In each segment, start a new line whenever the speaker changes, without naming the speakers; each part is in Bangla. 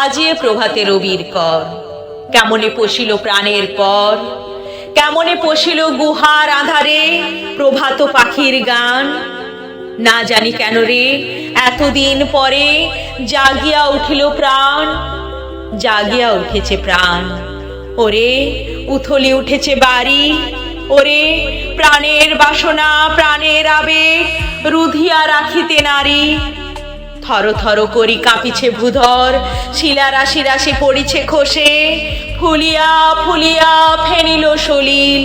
আজিয়ে প্রভাতে রবির কর, কেমনে পশিল প্রাণের পর, কেমনে পশিল গুহার আধারে প্রভাত পাখির গান। না জানি কেন রে এতদিন পরে জাগিয়া উঠিল প্রাণ, জাগিয়া উঠেছে প্রাণ। ওরে উথলি উঠেছে বাড়ি, ওরে প্রাণের বাসনা প্রাণের আবেগ রুধিয়া রাখিতে নারী। থর থর করি কাঁপিছে ভূধর, শিলারাশি রাশি পড়িছে খসে, ফুলিয়া ফুলিয়া ফেনিল সলিল,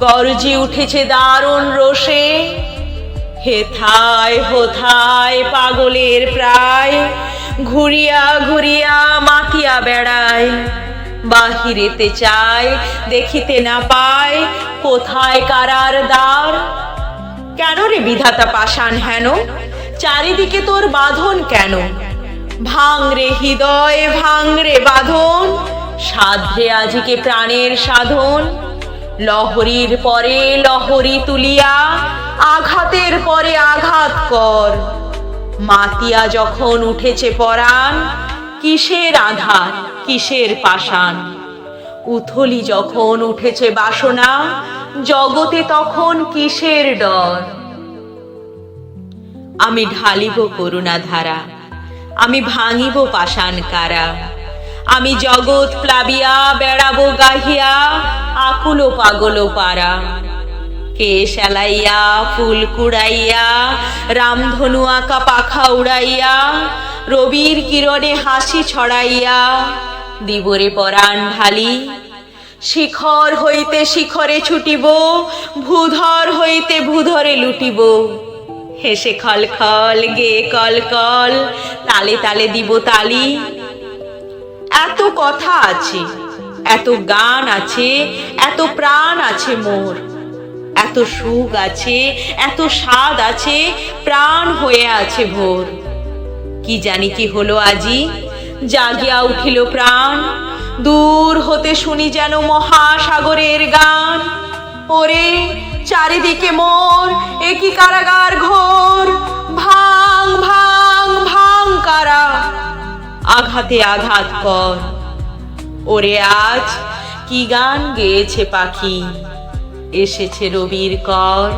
গর্জি উঠেছে দারুণ রোষে। হেথায় হোথায় পাগলের প্রায়, ঘুরিয়া ঘুরিয়া মাতিয়া বেড়ায়। বাহিরেতে চায় দেখিতে না পায়, কোথায় কারার দ্বার। কেন রে বিধাতা পাষাণ হেন, চারিদিকে তোর বাঁধন কেন? ভাঙরে হৃদয় ভাঙরে বাঁধন, সাধে আজিকে প্রাণের সাধন। লহরীর পরে লহরী তুলিয়া, আঘাতের পরে আঘাত কর। মাতিয়া যখন উঠেছে পরাণ, কিসের আধার কিসের পাষাণ। উথলি যখন উঠেছে বাসনা, জগতে তখন কিসের ডর। আমি ঢালিব করুণা ধারা, আমি ভাঙিব পাষাণ কারা। আমি জগৎ প্লাবিয়া বেড়াবো গাহিয়া, আকুল পাগল পারা। কেশ এলাইয়া ফুল কুড়াইয়া, রামধনু আঁকা পাখা উড়াইয়া, রবির কিরণে হাসি ছড়াইয়া দিবরে পরাণ ঢালি। শিখর হইতে শিখরে ছুটিব, ভূধর হইতে ভূধরে লুটিব। হেসে খল খল গে কল কল, তালে তালে দিব তালি। এত কথা আছে, এত গান আছে, এত প্রাণ আছে মোর। এত সুখ আছে, এত স্বাদ আছে, প্রাণ হয়ে আছে ভোর। কি জানি কি হলো আজি, জাগিয়া উঠিল প্রাণ। দূর হতে শুনি যেন মহাসাগরের গান। ওরে চারিদিকে মোর একই কারাগার ঘোর, ভাঙ ভাঙ ভাঙ কারা, আঘাতে আঘাত কর। ওরে আজ কি গান গেয়েছে পাখি, এসেছে রবির কর।